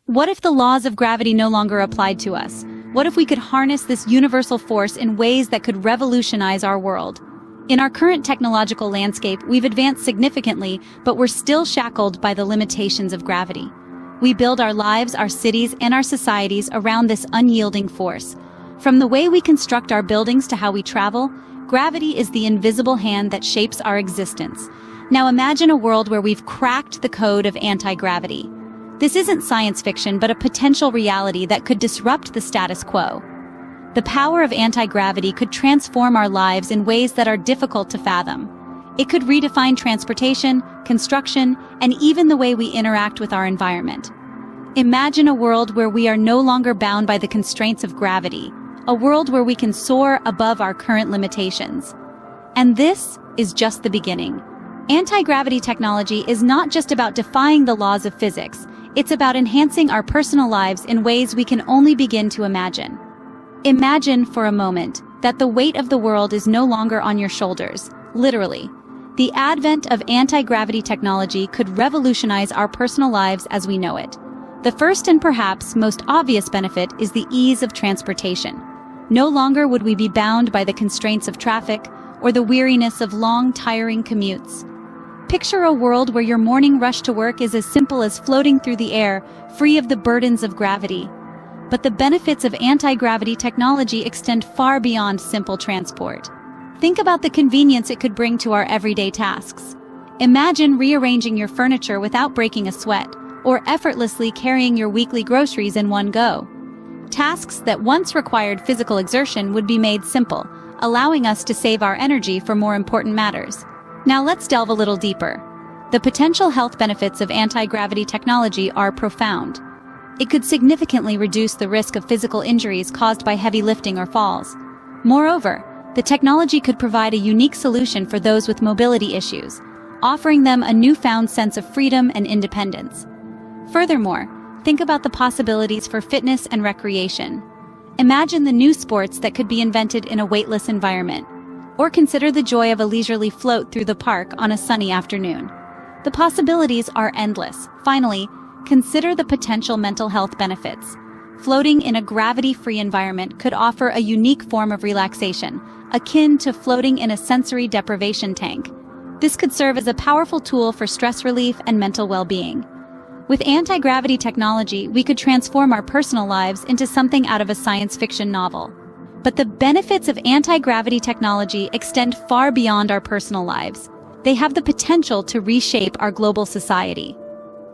What if the laws of gravity no longer applied to us? What if we could harness this universal force in ways that could revolutionize our world? In our current technological landscape, we've advanced significantly, but we're still shackled by the limitations of gravity. We build our lives, our cities, and our societies around this unyielding force. From the way we construct our buildings to how we travel, gravity is the invisible hand that shapes our existence. Now imagine a world where we've cracked the code of anti-gravity. This isn't science fiction, but a potential reality that could disrupt the status quo. The power of anti-gravity could transform our lives in ways that are difficult to fathom. It could redefine transportation, construction, and even the way we interact with our environment. Imagine a world where we are no longer bound by the constraints of gravity, a world where we can soar above our current limitations. And this is just the beginning. Anti-gravity technology is not just about defying the laws of physics, it's about enhancing our personal lives in ways we can only begin to imagine. Imagine for a moment that the weight of the world is no longer on your shoulders, literally. The advent of anti-gravity technology could revolutionize our personal lives as we know it. The first and perhaps most obvious benefit is the ease of transportation. No longer would we be bound by the constraints of traffic or the weariness of long, tiring commutes. Picture a world where your morning rush to work is as simple as floating through the air, free of the burdens of gravity. But the benefits of anti-gravity technology extend far beyond simple transport. Think about the convenience it could bring to our everyday tasks. Imagine rearranging your furniture without breaking a sweat, or effortlessly carrying your weekly groceries in one go. Tasks that once required physical exertion would be made simple, allowing us to save our energy for more important matters. Now let's delve a little deeper. The potential health benefits of anti-gravity technology are profound. It could significantly reduce the risk of physical injuries caused by heavy lifting or falls. Moreover, the technology could provide a unique solution for those with mobility issues, offering them a newfound sense of freedom and independence. Furthermore, think about the possibilities for fitness and recreation. Imagine the new sports that could be invented in a weightless environment. Or consider the joy of a leisurely float through the park on a sunny afternoon. The possibilities are endless. Finally, consider the potential mental health benefits. Floating in a gravity-free environment could offer a unique form of relaxation, akin to floating in a sensory deprivation tank. This could serve as a powerful tool for stress relief and mental well-being. With anti-gravity technology, we could transform our personal lives into something out of a science fiction novel. But the benefits of anti-gravity technology extend far beyond our personal lives. They have the potential to reshape our global society.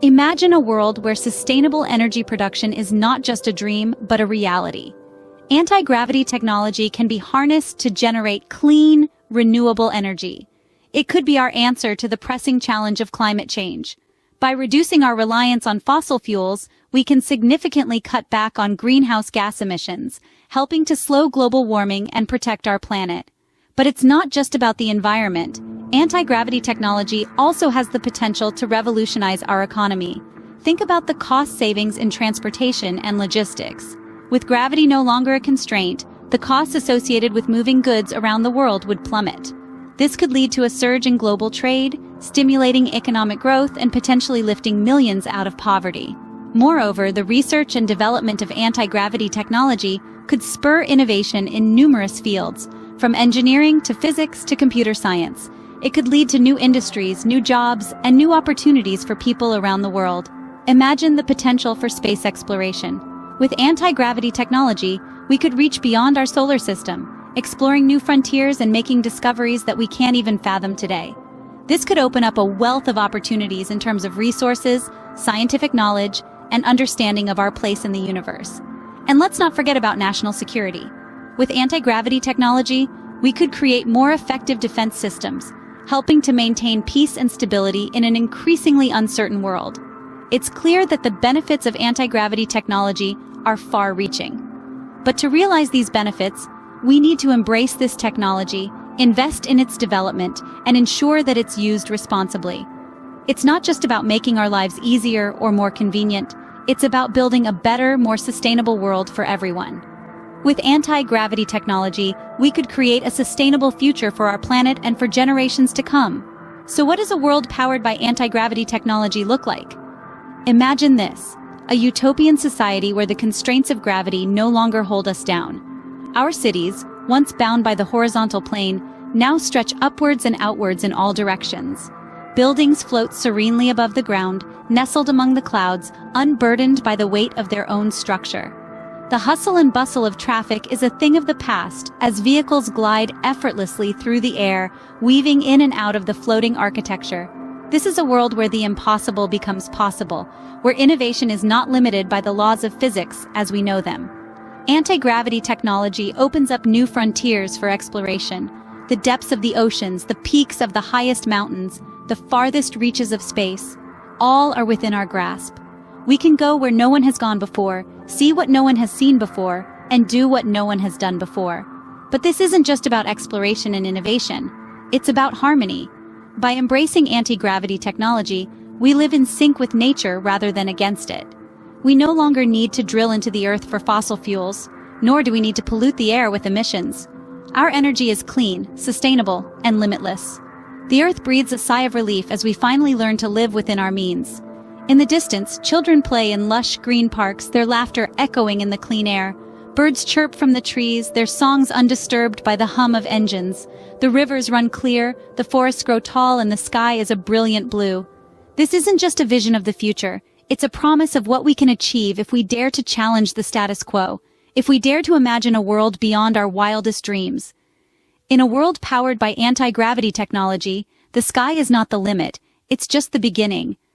Imagine a world where sustainable energy production is not just a dream, but a reality. Anti-gravity technology can be harnessed to generate clean, renewable energy. It could be our answer to the pressing challenge of climate change. By reducing our reliance on fossil fuels, we can significantly cut back on greenhouse gas emissions, helping to slow global warming and protect our planet. But it's not just about the environment. Anti-gravity technology also has the potential to revolutionize our economy. Think about the cost savings in transportation and logistics. With gravity no longer a constraint, the costs associated with moving goods around the world would plummet. This could lead to a surge in global trade, stimulating economic growth and potentially lifting millions out of poverty. Moreover, the research and development of anti-gravity technology could spur innovation in numerous fields, from engineering to physics to computer science. It could lead to new industries, new jobs, and new opportunities for people around the world. Imagine the potential for space exploration. With anti-gravity technology, we could reach beyond our solar system, exploring new frontiers and making discoveries that we can't even fathom today. This could open up a wealth of opportunities in terms of resources, scientific knowledge, and understanding of our place in the universe. And let's not forget about national security. With anti-gravity technology, we could create more effective defense systems, helping to maintain peace and stability in an increasingly uncertain world. It's clear that the benefits of anti-gravity technology are far-reaching. But to realize these benefits, we need to embrace this technology, invest in its development, and ensure that it's used responsibly. It's not just about making our lives easier or more convenient, it's about building a better, more sustainable world for everyone. With anti-gravity technology, we could create a sustainable future for our planet and for generations to come. So what does a world powered by anti-gravity technology look like? Imagine this, a utopian society where the constraints of gravity no longer hold us down. Our cities, once bound by the horizontal plane, now stretch upwards and outwards in all directions. Buildings float serenely above the ground, nestled among the clouds, unburdened by the weight of their own structure. The hustle and bustle of traffic is a thing of the past as vehicles glide effortlessly through the air, weaving in and out of the floating architecture. This is a world where the impossible becomes possible, where innovation is not limited by the laws of physics as we know them. Anti-gravity technology opens up new frontiers for exploration. The depths of the oceans, the peaks of the highest mountains, the farthest reaches of space, all are within our grasp. We can go where no one has gone before, see what no one has seen before, and do what no one has done before. But this isn't just about exploration and innovation. It's about harmony. By embracing anti-gravity technology, we live in sync with nature rather than against it. We no longer need to drill into the earth for fossil fuels, nor do we need to pollute the air with emissions. Our energy is clean, sustainable, and limitless. The earth breathes a sigh of relief as we finally learn to live within our means. In the distance, children play in lush green parks, their laughter echoing in the clean air. Birds chirp from the trees, their songs undisturbed by the hum of engines. The rivers run clear, the forests grow tall, and the sky is a brilliant blue. This isn't just a vision of the future. It's a promise of what we can achieve if we dare to challenge the status quo, if we dare to imagine a world beyond our wildest dreams. In a world powered by anti-gravity technology, the sky is not the limit, it's just the beginning.